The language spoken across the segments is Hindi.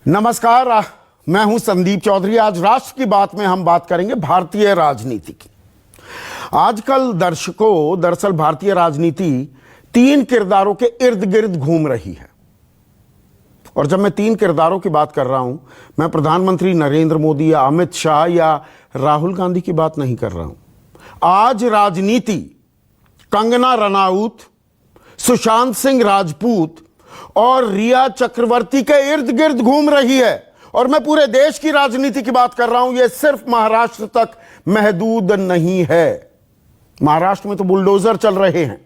नमस्कार, मैं हूं संदीप चौधरी। आज राष्ट्र की बात में हम बात करेंगे भारतीय राजनीति की। आजकल दरअसल भारतीय राजनीति तीन किरदारों के इर्द गिर्द घूम रही है। और जब मैं तीन किरदारों की बात कर रहा हूं, मैं प्रधानमंत्री नरेंद्र मोदी या अमित शाह या राहुल गांधी की बात नहीं कर रहा हूं। आज राजनीति कंगना रनाउत, सुशांत सिंह राजपूत और रिया चक्रवर्ती के इर्द गिर्द घूम रही है। और मैं पूरे देश की राजनीति की बात कर रहा हूं। यह सिर्फ महाराष्ट्र तक महदूद नहीं है। महाराष्ट्र में तो बुलडोजर चल रहे हैं,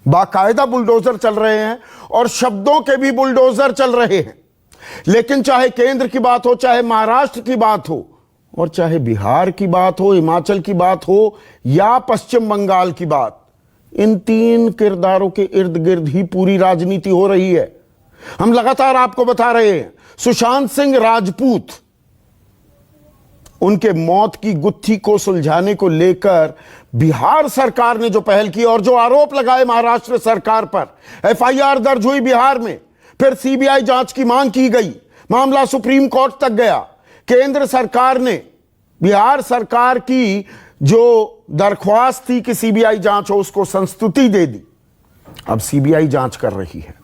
बाकायदा बुलडोजर चल रहे हैं और शब्दों के भी बुलडोजर चल रहे हैं। लेकिन चाहे केंद्र की बात हो, चाहे महाराष्ट्र की बात हो, और चाहे बिहार की बात हो, हिमाचल की बात हो या पश्चिम बंगाल की बात, इन तीन किरदारों के इर्द गिर्द ही पूरी राजनीति हो रही है। हम लगातार आपको बता रहे हैं, सुशांत सिंह राजपूत, उनके मौत की गुत्थी को सुलझाने को लेकर बिहार सरकार ने जो पहल की और जो आरोप लगाए महाराष्ट्र सरकार पर, एफआईआर दर्ज हुई बिहार में, फिर सीबीआई जांच की मांग की गई, मामला सुप्रीम कोर्ट तक गया। केंद्र सरकार ने बिहार सरकार की जो दरख्वास्त थी कि सीबीआई जांच हो, उसको संस्तुति दे दी। अब सीबीआई जांच कर रही है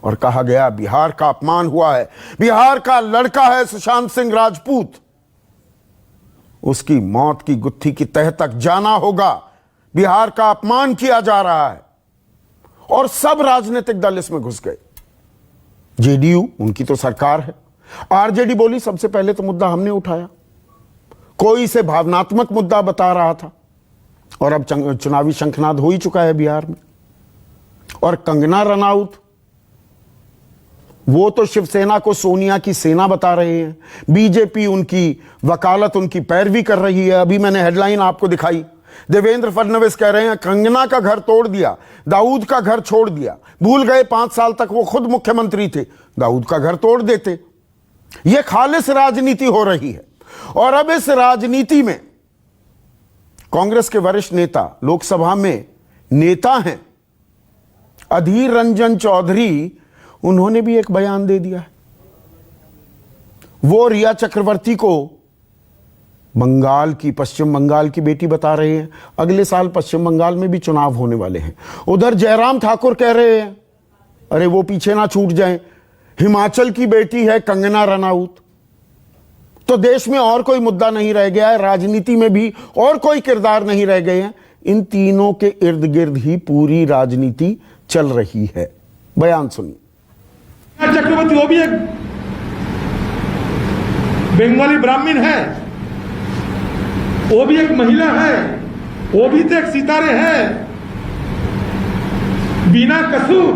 और कहा गया बिहार का अपमान हुआ है, बिहार का लड़का है सुशांत सिंह राजपूत, उसकी मौत की गुत्थी की तह तक जाना होगा। बिहार का अपमान किया जा रहा है और सब राजनीतिक दल इसमें घुस गए। जेडीयू, उनकी तो सरकार है। आरजेडी बोली सबसे पहले तो मुद्दा हमने उठाया, कोई इसे भावनात्मक मुद्दा बता रहा था और अब चुनावी शंखनाद हो ही चुका है बिहार में। और कंगना रनाउत, वो तो शिवसेना को सोनिया की सेना बता रहे हैं। बीजेपी उनकी वकालत, उनकी पैरवी कर रही है। अभी मैंने हेडलाइन आपको दिखाई, देवेंद्र फडणवीस कह रहे हैं कंगना का घर तोड़ दिया, दाऊद का घर छोड़ दिया। भूल गए 5 साल तक वो खुद मुख्यमंत्री थे, दाऊद का घर तोड़ देते। ये खालिस राजनीति हो रही है। और अब इस राजनीति में कांग्रेस के वरिष्ठ नेता, लोकसभा में नेता हैं अधीर रंजन चौधरी, उन्होंने भी एक बयान दे दिया है। वो रिया चक्रवर्ती को पश्चिम बंगाल की बेटी बता रहे हैं। अगले साल पश्चिम बंगाल में भी चुनाव होने वाले हैं। उधर जयराम ठाकुर कह रहे हैं अरे वो पीछे ना छूट जाएं, हिमाचल की बेटी है कंगना रनाउत। तो देश में और कोई मुद्दा नहीं रह गया है, राजनीति में भी और कोई किरदार नहीं रह गए हैं। इन तीनों के इर्द गिर्द ही पूरी राजनीति चल रही है। बयान सुनिए। चक्रवर्ती वो भी एक बंगाली ब्राह्मण है, वो भी एक महिला है, वो भी तो एक सितारे हैं। बिना कसूर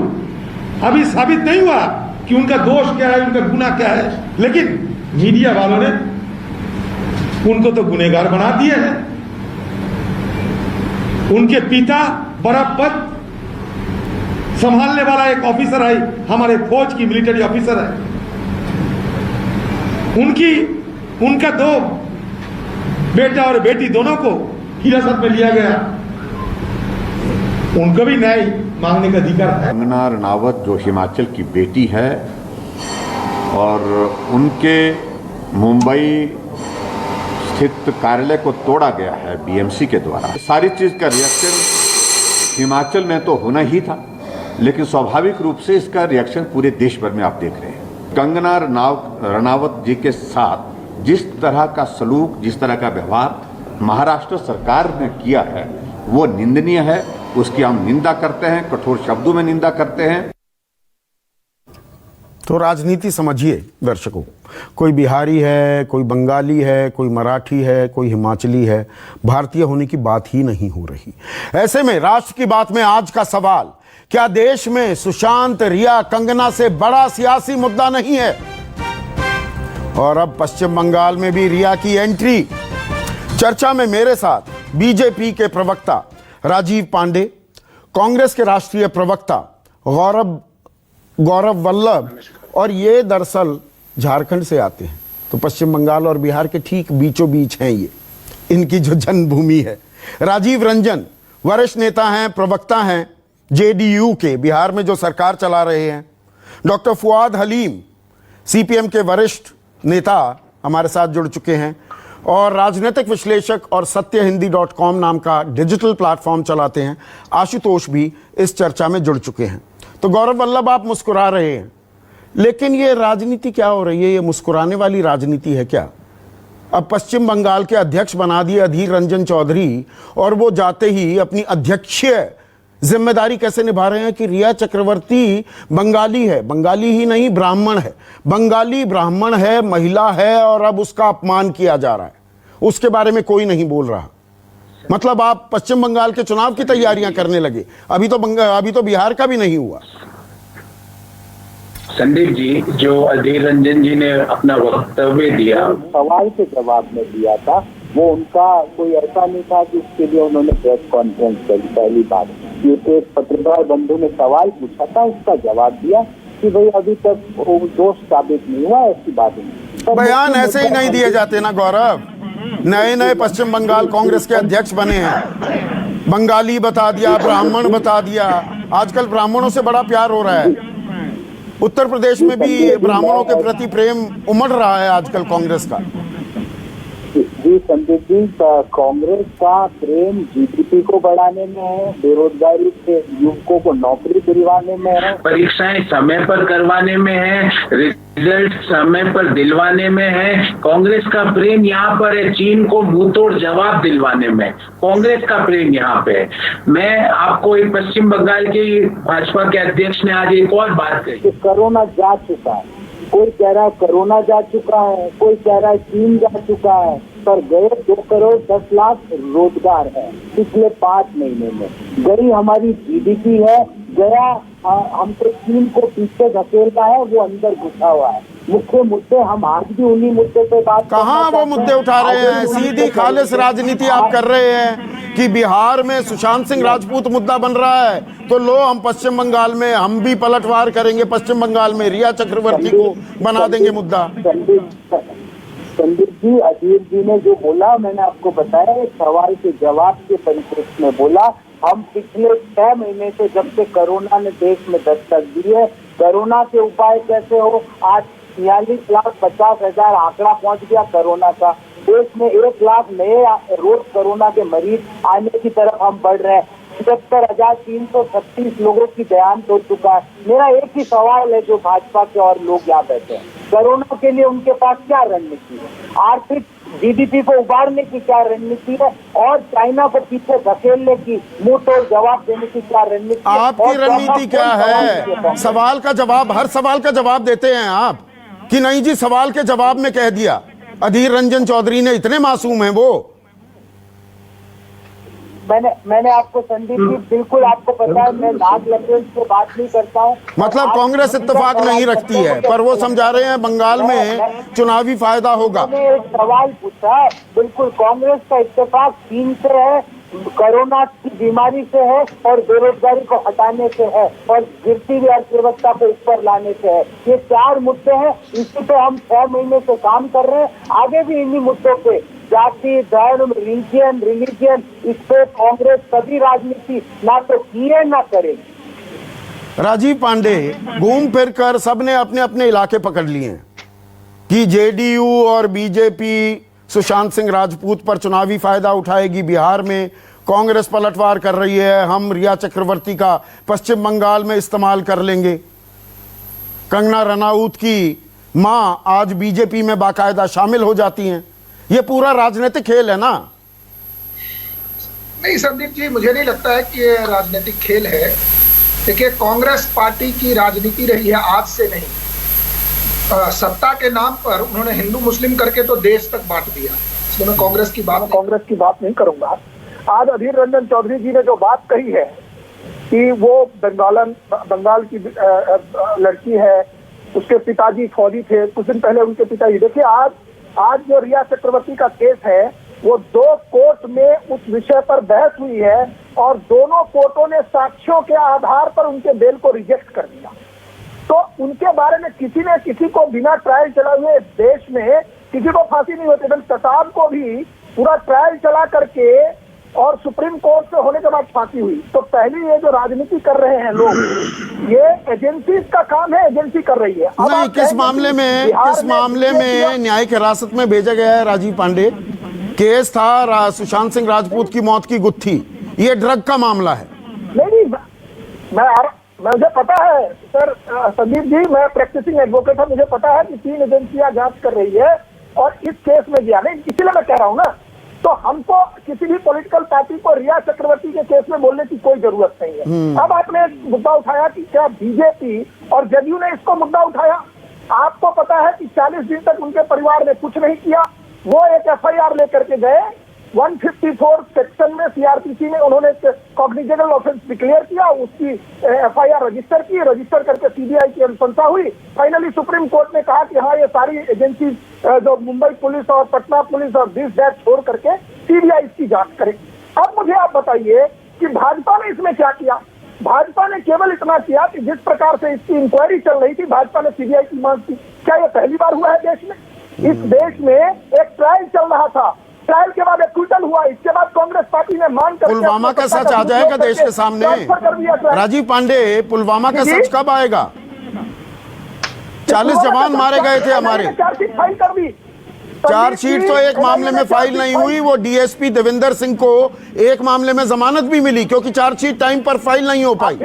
अभी साबित नहीं हुआ कि उनका दोष क्या है, उनका गुनाह क्या है, लेकिन मीडिया वालों ने उनको तो गुनहगार बना दिए हैं। उनके पिता बड़ा पद संभालने वाला एक ऑफिसर है, हमारे फौज की मिलिट्री ऑफिसर है। उनका 2 बेटा और बेटी दोनों को हिरासत में लिया गया। उनको भी न्याय मांगने का अधिकार है। कंगना रनावत जो हिमाचल की बेटी है और उनके मुंबई स्थित कार्यालय को तोड़ा गया है बीएमसी के द्वारा। सारी चीज का रिएक्शन हिमाचल में तो होना ही था, लेकिन स्वाभाविक रूप से इसका रिएक्शन पूरे देश भर में आप देख रहे हैं। कंगना रनावत जी के साथ जिस तरह का सलूक, जिस तरह का व्यवहार महाराष्ट्र सरकार ने किया है, वो निंदनीय है। उसकी हम निंदा करते हैं, कठोर शब्दों में निंदा करते हैं। तो राजनीति समझिए दर्शकों, कोई बिहारी है, कोई बंगाली है, कोई मराठी है, कोई हिमाचली है, भारतीय होने की बात ही नहीं हो रही। ऐसे में राष्ट्र की बात में आज का सवाल, क्या देश में सुशांत, रिया, कंगना से बड़ा सियासी मुद्दा नहीं है? और अब पश्चिम बंगाल में भी रिया की एंट्री। चर्चा में मेरे साथ बीजेपी के प्रवक्ता राजीव पांडे, कांग्रेस के राष्ट्रीय प्रवक्ता गौरव वल्लभ, और ये दरअसल झारखंड से आते हैं, तो पश्चिम बंगाल और बिहार के ठीक बीचों बीच हैं ये, इनकी जो जन्मभूमि है। राजीव रंजन वरिष्ठ नेता हैं, प्रवक्ता हैं जेडीयू के, बिहार में जो सरकार चला रहे हैं। डॉक्टर फुआद हलीम सीपीएम के वरिष्ठ नेता हमारे साथ जुड़ चुके हैं और राजनीतिक विश्लेषक और सत्यहिंदी.com नाम का डिजिटल प्लेटफॉर्म चलाते हैं आशुतोष भी इस चर्चा में जुड़ चुके हैं। तो गौरव वल्लभ, आप मुस्कुरा रहे हैं, लेकिन ये राजनीति क्या हो रही है? ये मुस्कुराने वाली राजनीति है क्या? अब पश्चिम बंगाल के अध्यक्ष बना दिए अधीर रंजन चौधरी और वो जाते ही अपनी अध्यक्षीय जिम्मेदारी कैसे निभा रहे हैं कि रिया चक्रवर्ती बंगाली है, बंगाली ही नहीं ब्राह्मण है, बंगाली ब्राह्मण है, महिला है और अब उसका अपमान किया जा रहा है, उसके बारे में कोई नहीं बोल रहा। मतलब आप पश्चिम बंगाल के चुनाव की तैयारियां करने लगे, अभी तो बिहार का भी नहीं हुआ। संदीप जी, जो अधीर रंजन जी ने अपना वक्तव्य दिया, सवाल के जवाब में दिया था, वो उनका कोई ऐसा नहीं था कि उसके लिए उन्होंने प्रेस कॉन्फ्रेंस करी। पहली बात, ये तो एक पत्रकार बंधु ने सवाल पूछा था, उसका जवाब दिया कि भाई अभी तक वो दोष साबित नहीं हुआ, ऐसी बात नहीं। बयान ऐसे ही नहीं दिए जाते ना गौरव। नए नए पश्चिम बंगाल कांग्रेस के अध्यक्ष बने हैं, बंगाली बता दिया, ब्राह्मण बता दिया। आजकल ब्राह्मणों से बड़ा प्यार हो रहा है। उत्तर प्रदेश में भी ब्राह्मणों के प्रति प्रेम उमड़ रहा है आजकल कांग्रेस का। जी संदीप जी, कांग्रेस का प्रेम जीडीपी को बढ़ाने में है, बेरोजगारी के युवकों को नौकरी दिलवाने में है, परीक्षाएं समय पर करवाने में है, रिजल्ट समय पर दिलवाने में है। कांग्रेस का प्रेम यहाँ पर है चीन को मुंह तोड़ जवाब दिलवाने में। कांग्रेस का प्रेम यहाँ पे है। मैं आपको एक पश्चिम बंगाल के भाजपा के अध्यक्ष ने आज एक और बात कही कि कोरोना जा चुका है। कोई कह रहा है कोरोना जा चुका है, कोई कह रहा है चीन जा चुका है, पर गए 2 करोड़ 10 लाख रोजगार है पिछले 5 महीने में। गई हमारी जीडीपी है, गया हमको चीन को पीछे धकेलना है, वो अंदर घुसा हुआ है। मुख्य मुद्दे हम आज भी उन्हीं मुद्दे पे बात कहाँ वो मुद्दे उठा रहे हैं? सीधी खालिस राजनीति आप कर रहे हैं कि बिहार में सुशांत सिंह राजपूत मुद्दा बन रहा है, तो लो हम पश्चिम बंगाल में हम भी पलटवार करेंगे, पश्चिम बंगाल में रिया चक्रवर्ती को बना देंगे मुद्दा। संदीप जी, अधीर जी ने जो बोला मैंने आपको बताया, एक सवाल के जवाब के परिप्रेक्ष्य में बोला। हम पिछले 6 महीने से, जब से कोरोना ने देश में दस्तक दी है, कोरोना के उपाय कैसे हो, आज 46,50,000 आंकड़ा पहुंच गया कोरोना का। देश में 1 लाख नए रोज कोरोना के मरीज आने की तरफ हम बढ़ रहे हैं। 75,336 लोगों की देहांत हो चुका है। मेरा एक ही सवाल है जो भाजपा के और लोग यहाँ बैठे हैं, कोरोना के लिए उनके पास क्या रणनीति है? आर्थिक जीडीपी को उबारने की क्या रणनीति है? और चाइना को पीछे धकेलने की, मुंह तोड़ जवाब देने की क्या रणनीति है? आपकी रणनीति क्या है? सवाल का जवाब, हर सवाल का जवाब देते हैं आप कि नहीं जी सवाल के जवाब में कह दिया। अधीर रंजन चौधरी ने, इतने मासूम हैं वो। मैंने आपको संदीप जी, बिल्कुल आपको पता है, मैं लाख लफ्ज़ से बात नहीं करता हूँ। मतलब कांग्रेस इत्तेफाक नहीं रखती है, पर वो समझा रहे हैं बंगाल में चुनावी फायदा होगा। मैंने एक सवाल पूछा, बिल्कुल कांग्रेस का इत्तेफाक चीन से है, कोरोना की बीमारी से है और बेरोजगारी को हटाने से है और गिरती हुई अर्थव्यवस्था को ऊपर लाने से है। ये 4 मुद्दे हैं, इसी पे हम 6 महीने से काम कर रहे हैं। आगे भी इन्हीं मुद्दों पे, जाति, धर्म, रिलीजियन, इस पे कांग्रेस कभी राजनीति ना तो की है ना करेगी। राजीव पांडे, घूम फिर कर सबने अपने अपने इलाके पकड़ लिए हैं कि जेडीयू और बीजेपी सुशांत सिंह राजपूत पर चुनावी फायदा उठाएगी, बिहार में कांग्रेस पलटवार कर रही है, हम रिया चक्रवर्ती का पश्चिम बंगाल में इस्तेमाल कर लेंगे। कंगना रनाउत की मां आज बीजेपी में बाकायदा शामिल हो जाती हैं। ये पूरा राजनीतिक खेल है ना? नहीं संदीप जी, मुझे नहीं लगता है कि ये राजनीतिक खेल है। देखिए, कांग्रेस पार्टी की राजनीति रही है आज से नहीं। सत्ता के नाम पर उन्होंने हिंदू मुस्लिम करके तो देश तक बांट दिया, इसलिए मैं कांग्रेस की बात नहीं करूंगा। आज अधीर रंजन चौधरी जी ने जो बात कही है कि वो बंगाल की लड़की है, उसके पिताजी फौजी थे, कुछ दिन पहले उनके पिताजी, देखिए आज जो रिया चक्रवर्ती का केस है वो 2 कोर्ट में उस विषय पर बहस हुई है और दोनों कोर्टों ने साक्ष्यों के आधार पर उनके बेल को रिजेक्ट कर दिया। तो उनके बारे में किसी ने किसी को बिना ट्रायल चलाए हुए देश में किसी को फांसी नहीं होती। कसाब को भी पूरा ट्रायल चला करके और सुप्रीम कोर्ट से होने के बाद फांसी हुई। तो पहले ये जो राजनीति कर रहे हैं लोग, ये एजेंसी का काम है, एजेंसी कर रही है। अब नहीं, आप किस कहेंगे मामले कि में बिहार किस मामले में न्यायिक हिरासत में भेजा गया है राजीव पांडे? केस था सुशांत सिंह राजपूत की मौत की गुत्थी, ये ड्रग का मामला है। नहीं, मुझे पता है सर, संदीप जी, मैं प्रैक्टिसिंग एडवोकेट हूं, मुझे पता है कि 3 एजेंसियां जांच कर रही है और इस केस में गया नहीं, इसीलिए मैं कह रहा हूं ना। तो हमको किसी भी पॉलिटिकल पार्टी को रिया चक्रवर्ती के केस में बोलने की कोई जरूरत नहीं है। अब आपने मुद्दा उठाया कि क्या बीजेपी और जदयू ने इसको मुद्दा उठाया। आपको पता है कि 40 दिन तक उनके परिवार ने कुछ नहीं किया। वो एक एफआईआर लेकर के गए, 154 सेक्शन में सीआरपीसी में उन्होंने कॉग्निजेबल ऑफेंस डिक्लेयर किया, उसकी एफआईआर रजिस्टर की, रजिस्टर करके सीबीआई की अनुशंसा हुई। फाइनली सुप्रीम कोर्ट ने कहा कि हाँ, ये सारी एजेंसी जो मुंबई पुलिस और पटना पुलिस और दिस दैट छोड़ करके सीबीआई इसकी जांच करे। अब मुझे आप बताइए कि भाजपा ने इसमें क्या किया। भाजपा ने केवल इतना किया कि जिस प्रकार से इसकी इंक्वायरी चल रही थी, भाजपा ने सीबीआई की मांग की। क्या ये पहली बार हुआ है देश में? इस देश में एक ट्रायल चल रहा था, ट्रायल के बाद एक्विटल हुआ, इसके बाद कांग्रेस पार्टी ने मांग कर पुलवामा का सच आ जाएगा देश के सामने। राजीव पांडे, पुलवामा का सच कब आएगा? 40 जवान मारे गए थे हमारे। चार्जशीट फाइल कर दी। चार्जशीट तो एक मामले में फाइल नहीं हुई, वो डीएसपी देवेंद्र सिंह को एक मामले में जमानत भी मिली क्योंकि चार्जशीट टाइम पर फाइल नहीं हो पाई।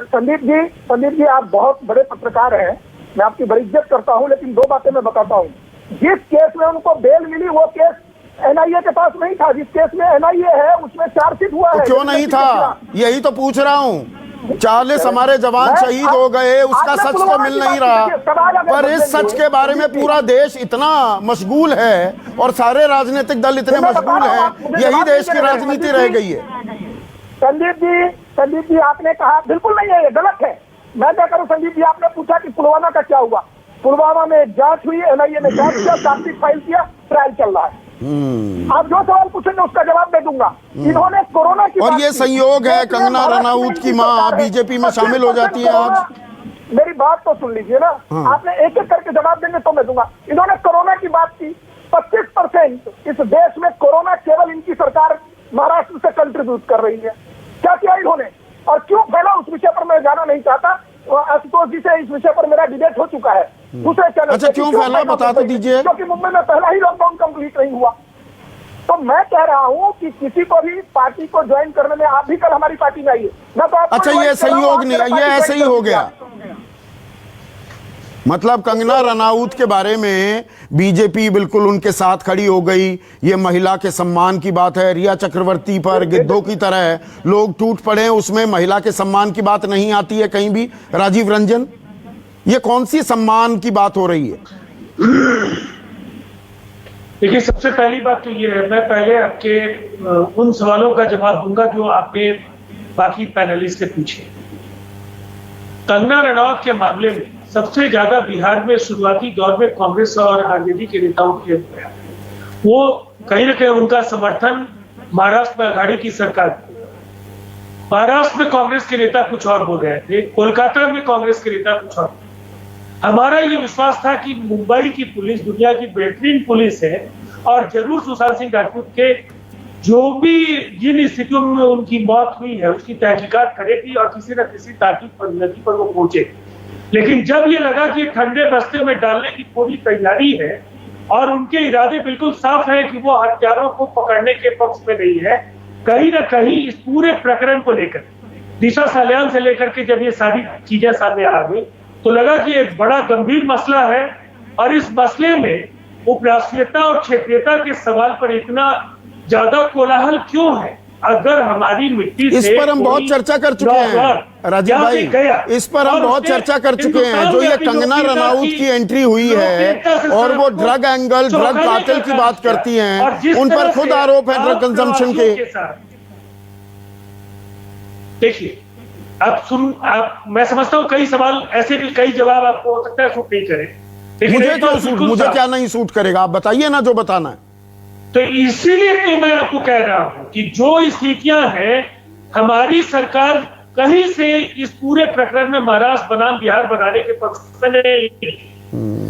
संदीप जी, आप बहुत बड़े पत्रकार हैं, मैं आपकी बड़ी इज्जत करता हूं, लेकिन 2 बातें मैं बताता हूं। जिस केस में उनको बेल मिली वो केस एनआईए के पास नहीं था। जिस केस में एनआईए है उसमें चार्जशीट हुआ है। क्यों नहीं था, यही तो पूछ रहा हूं। 40 हमारे जवान शहीद हो गए, उसका सच तो मिल नहीं रहा। पर इस सच के बारे में पूरा देश इतना मशगूल है और सारे राजनीतिक दल इतने मशगूल हैं, यही देश की राजनीति रह गई है। संदीप जी, आपने कहा बिल्कुल नहीं है, ये गलत है। मैं क्या करूं संदीप जी, आपने पूछा कि पुलवामा का क्या हुआ। पुलवामा में जांच हुई, एनआईए ने जांच किया, चार्जशीट फाइल किया, ट्रायल चल रहा है। आप जो सवाल पूछेंगे उसका जवाब दे दूंगा। इन्होंने कोरोना की और ये संयोग है, कंगना रनाउत की मां बीजेपी में शामिल हो जाती है आज। मेरी बात तो सुन लीजिए ना, आपने एक एक करके जवाब देंगे तो मैं दूंगा। इन्होंने कोरोना की बात की, 25% इस देश में कोरोना केवल इनकी सरकार महाराष्ट्र से कंट्रीब्यूट कर रही है। क्या किया इन्होंने और क्यों फैला, उस विषय पर मैं जाना नहीं चाहता। आशुतोष जी से इस विषय पर मेरा डिबेट हो चुका है दूसरे चैनल। अच्छा, क्यों फैला बता तो दीजिए। क्योंकि मुंबई में पहला ही लॉकडाउन कंप्लीट नहीं हुआ। तो मैं कह रहा हूं कि किसी को भी पार्टी को ज्वाइन करने में, आप भी कल हमारी पार्टी में आइए, मैं तो आपको अच्छा, ये संयोग नहीं, ये ऐसे ही हो गया। मतलब कंगना रनाउत के बारे में बीजेपी बिल्कुल उनके साथ खड़ी हो गई, ये महिला के सम्मान की बात है। रिया चक्रवर्ती पर गिद्धों की तरह लोग टूट पड़े, उसमें महिला के सम्मान की बात नहीं आती है कहीं भी। राजीव रंजन, ये कौन सी सम्मान की बात हो रही है? देखिए, सबसे पहली बात तो ये है, मैं पहले आपके उन सवालों का जवाब दूंगा जो आपने बाकी पैनलिस्ट से पूछे। कंगना रनाउत के मामले में सबसे ज्यादा बिहार में शुरुआती दौर में कांग्रेस और आरजेडी के नेताओं के वो कहीं ना कहीं उनका समर्थन महाराष्ट्र में आघाड़ी की सरकार। महाराष्ट्र में कांग्रेस के नेता कुछ और बोल रहे थे, कोलकाता में कांग्रेस के नेता कुछ और। हमारा ये विश्वास था कि मुंबई की पुलिस दुनिया की बेहतरीन पुलिस है और जरूर सुशांत सिंह राजपूत के जो भी जिन स्थितियों में उनकी मौत हुई है उसकी तहकीकात करेगी और किसी न किसी तार्किक परिणति पर वो पहुंचे। लेकिन जब ये लगा कि ठंडे बस्ते में डालने की पूरी तैयारी है और उनके इरादे बिल्कुल साफ है कि वो हत्यारों को पकड़ने के पक्ष में नहीं है, कहीं ना कहीं इस पूरे प्रकरण को लेकर दिशा सालियान से लेकर के जब ये सारी चीजें सामने आ गई तो लगा कि एक बड़ा गंभीर मसला है और इस मसले में उपराष्ट्रीयता और क्षेत्रीयता के सवाल पर इतना ज्यादा कोलाहल क्यों है। अगर हमारी मिट्टी इस पर हम बहुत चर्चा कर चुके हैं राजीव भाई, इस पर हम बहुत चर्चा कर चुके हैं। जो ये कंगना रनाउत की एंट्री हुई है और वो ड्रग एंगल, ड्रग कार्टेल की बात करती हैं, उन पर खुद आरोप है ड्रग कंजम्पशन के। देखिए, आप मैं समझता हूँ कई सवाल ऐसे भी, कई जवाब आपको हो सकता है सूट नहीं करे। मुझे क्या नहीं सूट करेगा, आप बताइए ना जो बताना है। तो इसीलिए तो मैं आपको कह रहा हूं कि जो स्थितियां हैं, हमारी सरकार कहीं से इस पूरे प्रकरण में महाराष्ट्र बनाम बिहार बनाने के पक्ष में नहीं।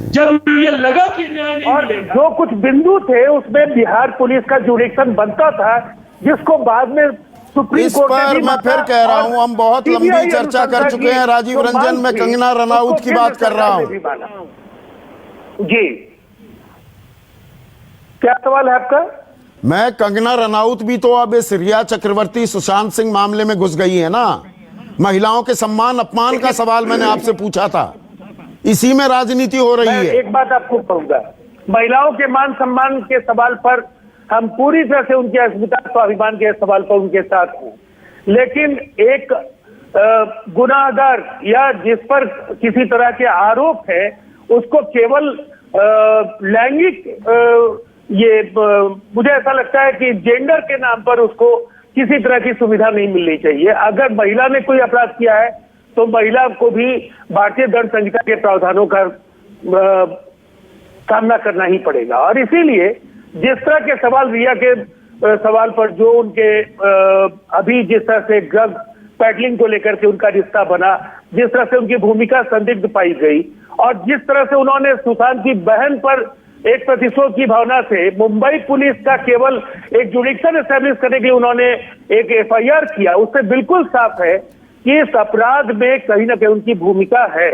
जब ये लगा कि न्याय नहीं मिलेगा, जो कुछ बिंदु थे उसमें बिहार पुलिस का जुरिक्शन बनता था, जिसको बाद में सुप्रीम इस कोर्ट ने पर भी मैं माना फिर कह रहा और हूं, हम बहुत CBI लंबी चर्चा कर अनुशंसा चुके की, हैं राजीव तो रंजन, मैं मानसी, कंगना रनाउत उसको की बात कर रहा केंद्र हूं। सरकार ने भी माना। जी, क्या सवाल है आपका? मैं कंगना रनाउत भी तो अब इस रिया चक्रवर्ती सुशांत सिंह मामले में घुस गई है ना। महिलाओं के सम्मान अपमान का सवाल मैंने आपसे पूछा था, इसी में राजनीति हो रही मैं है। एक बात आपको कहूंगा, महिलाओं के मान सम्मान के सवाल पर हम पूरी तरह से उनके अस्मिता स्वाभिमान के सवाल पर उनके साथ हैं, लेकिन एक गुनाहगार या जिस पर किसी तरह के आरोप है उसको केवल लैंगिक मुझे ऐसा लगता है कि जेंडर के नाम पर उसको किसी तरह की सुविधा नहीं मिलनी चाहिए। अगर महिला ने कोई अपराध किया है तो महिला को भी भारतीय दंड संहिता के प्रावधानों का सामना करना ही पड़ेगा। और इसीलिए जिस तरह के सवाल रिया के सवाल पर जो उनके अभी जिस तरह से ड्रग पैडलिंग को लेकर के उनका रिश्ता बना, जिस तरह से उनकी भूमिका संदिग्ध पाई गई और जिस तरह से उन्होंने सुशांत की बहन पर एक प्रतिशोध की भावना से मुंबई पुलिस का केवल एक जुडिक्शन एस्टैब्लिश करने के लिए उन्होंने एक FIR किया, उससे बिल्कुल साफ है कि इस अपराध में कहीं ना कहीं उनकी भूमिका है।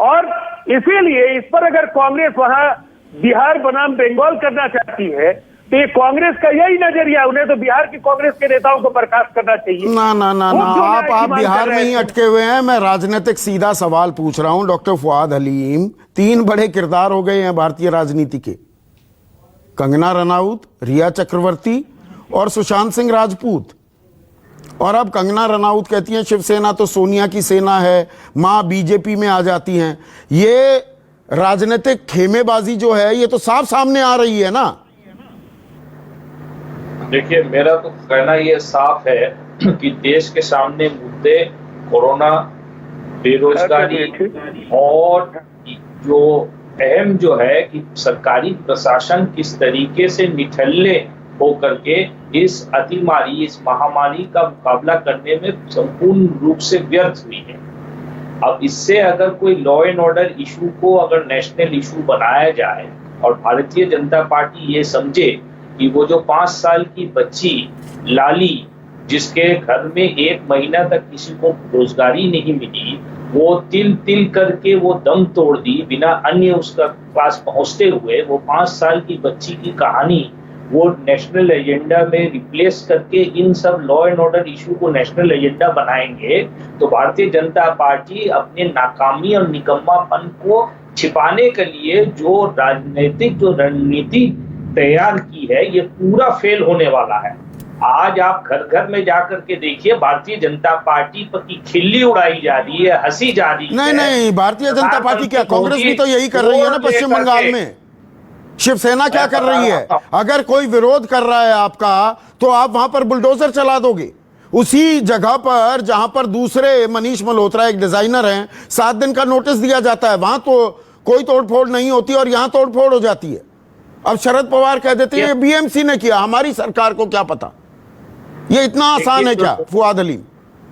और इसीलिए इस पर अगर कांग्रेस वहां बिहार बनाम बंगाल करना चाहती है तो ये कांग्रेस का यही नजरिया, उन्हें तो बिहार की कांग्रेस के नेताओं को बर्खास्त करना चाहिए। ना ना ना ना, आप बिहार में ही अटके हुए हैं। मैं राजनीतिक सीधा सवाल पूछ रहा हूं। डॉक्टर फुआद हलीम, 3 बड़े किरदार हो गए हैं भारतीय राजनीति के, कंगना रनाउत, रिया चक्रवर्ती और सुशांत सिंह राजपूत। और अब कंगना रनाउत कहती हैं शिवसेना तो सोनिया की सेना है, मां बीजेपी में आ जाती हैं। ये राजनीतिक खेमेबाजी जो है ये तो साफ सामने आ रही है ना। देखिए, मेरा तो कहना ये साफ है कि देश के सामने मुद्दे कोरोना, बेरोजगारी और जो अहम जो है कि सरकारी प्रशासन किस तरीके से निठल्ले होकर के इस अतिमारी, इस महामारी का मुकाबला करने में संपूर्ण रूप से व्यर्थ हुई है। अब इससे अगर कोई लॉ एंड ऑर्डर इशू को अगर नेशनल इशू बनाया जाए और भारतीय जनता पार्टी ये समझे कि वो जो 5 साल की बच्ची लाली, जिसके घर में 1 महीना तक किसी को रोजगारी नहीं मिली, वो तिल तिल करके वो दम तोड़ दी बिना अन्य उसका पास पहुंचते हुए, वो 5 साल की बच्ची की कहानी वो नेशनल एजेंडा में रिप्लेस करके इन सब लॉ एंड ऑर्डर इशू को नेशनल एजेंडा बनाएंगे तो भारतीय जनता पार्टी अपने नाकामी और निकम्मापन को छिपाने के लिए जो राजनीतिक जो रणनीति तैयार की है ये पूरा फेल होने वाला है। आज आप घर घर में जाकर के देखिए, भारतीय जनता पार्टी पर की खिल्ली उड़ाई जा रही है, हंसी जा रही है। नहीं, भारतीय जनता पार्टी क्या, कांग्रेस भी तो यही कर रही है ना पश्चिम बंगाल में। शिवसेना क्या कर रही है? अगर कोई विरोध कर रहा है आपका तो आप वहां पर बुलडोजर चला दोगे। उसी जगह पर जहां पर दूसरे मनीष मल्होत्रा एक डिजाइनर हैं, 7 दिन का नोटिस दिया जाता है, वहां तो कोई तोड़फोड़ नहीं होती और यहां तोड़फोड़ हो जाती है। अब शरद पवार कह देते हैं BMC ने किया, हमारी सरकार को क्या पता। ये इतना आसान है क्या फुआद हलीम?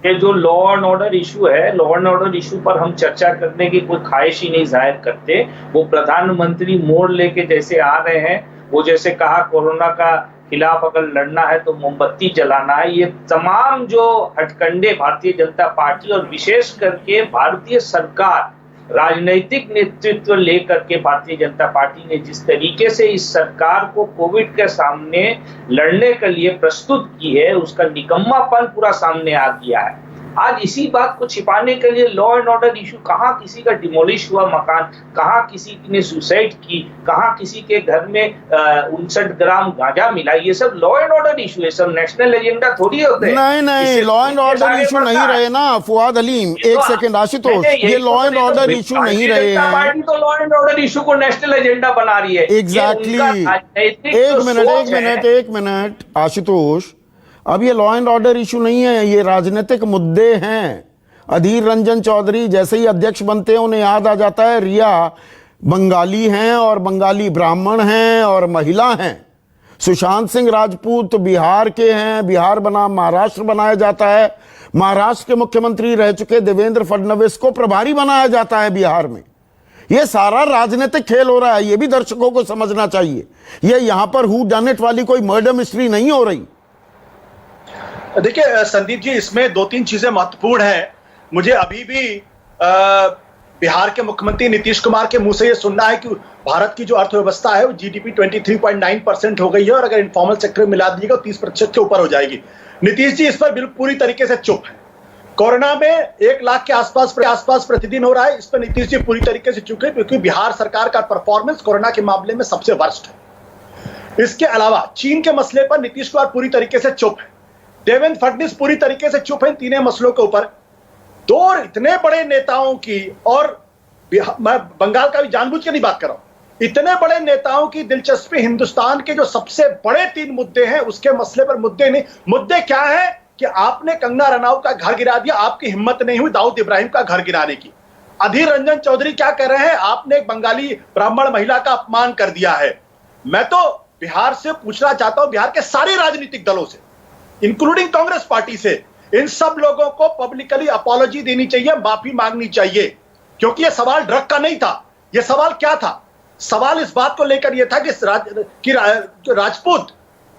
ये जो लॉ एंड ऑर्डर इशू है, लॉ एंड ऑर्डर इशू पर हम चर्चा करने की कोई ख्वाहिश ही नहीं जाहिर करते। वो प्रधानमंत्री मोड़ लेके जैसे आ रहे हैं, वो जैसे कहा कोरोना का खिलाफ अगर लड़ना है तो मोमबत्ती जलाना है। ये तमाम जो हटकंडे भारतीय जनता पार्टी और विशेष करके भारतीय सरकार राजनीतिक नेतृत्व लेकर के भारतीय जनता पार्टी ने जिस तरीके से इस सरकार को कोविड के सामने लड़ने के लिए प्रस्तुत की है, उसका निकम्मापन पूरा सामने आ गया है। आज इसी बात को छिपाने के लिए लॉ एंड ऑर्डर इशू, कहाँ किसी का डिमोलिश हुआ मकान, कहाँ किसी ने सुसाइड की, कहाँ किसी के घर में 59 ग्राम गांजा मिला, ये सब लॉ एंड ऑर्डर इशू है, सब नेशनल एजेंडा थोड़ी होते हैं। नहीं, लॉ एंड ऑर्डर इशू नहीं रहे ना फुआद हलीम। एक सेकंड आशुतोष, ये लॉ एंड ऑर्डर इशू नहीं रहे हैं। पार्टी तो लॉ एंड ऑर्डर इशू को नेशनल एजेंडा बना रही है। एग्जैक्टली। एक मिनट आशुतोष, अब ये लॉ एंड ऑर्डर इशू नहीं है, ये राजनीतिक मुद्दे हैं। अधीर रंजन चौधरी जैसे ही अध्यक्ष बनते हैं उन्हें याद आ जाता है रिया बंगाली हैं और बंगाली ब्राह्मण हैं और महिला हैं। सुशांत सिंह राजपूत बिहार के हैं, बिहार बनाम महाराष्ट्र बनाया जाता है। महाराष्ट्र के मुख्यमंत्री रह चुके देवेंद्र फडणवीस को प्रभारी बनाया जाता है बिहार में। ये सारा राजनीतिक खेल हो रहा है, ये भी दर्शकों को समझना चाहिए। ये यहां पर हू डन इट वाली कोई मर्डर मिस्ट्री नहीं हो रही। देखिए संदीप जी, इसमें दो तीन चीजें महत्वपूर्ण हैं। मुझे अभी भी बिहार के मुख्यमंत्री नीतीश कुमार के मुंह से ये सुनना है कि भारत की जो अर्थव्यवस्था है वो जीडीपी 23.9% हो गई है और अगर इनफॉर्मल सेक्टर में मिला दीजिएगा 30% के ऊपर हो जाएगी। नीतीश जी इस पर बिल्कुल पूरी तरीके से चुप है। कोरोना में 1 लाख के आसपास प्रतिदिन हो रहा है, इस पर नीतीश जी पूरी तरीके से चुप है क्योंकि बिहार सरकार का परफॉर्मेंस कोरोना के मामले में सबसे वर्स्ट है। इसके अलावा चीन के मसले पर नीतीश कुमार पूरी तरीके से चुप है। देवेंद्र फडणवीस पूरी तरीके से चुप है इन तीनों मसलों के ऊपर। दो इतने बड़े नेताओं की, और मैं बंगाल का भी जानबूझ के नहीं बात कर रहा हूं, इतने बड़े नेताओं की दिलचस्पी हिंदुस्तान के जो सबसे बड़े 3 मुद्दे हैं उसके मसले पर मुद्दे नहीं। मुद्दे क्या है कि आपने कंगना रनौत का घर गिरा दिया, आपकी हिम्मत नहीं हुई दाऊद इब्राहिम का घर गिराने की। अधीर रंजन चौधरी क्या कर रहे हैं, आपने एक बंगाली ब्राह्मण महिला का अपमान कर दिया है। मैं तो बिहार से पूछना चाहता हूं, बिहार के सारे राजनीतिक दलों से, इंक्लूडिंग कांग्रेस पार्टी से, इन सब लोगों को पब्लिकली अपॉलॉजी देनी चाहिए, माफी मांगनी चाहिए, क्योंकि यह सवाल ड्रग का नहीं था। यह सवाल क्या था? सवाल इस बात को लेकर यह था कि राजपूत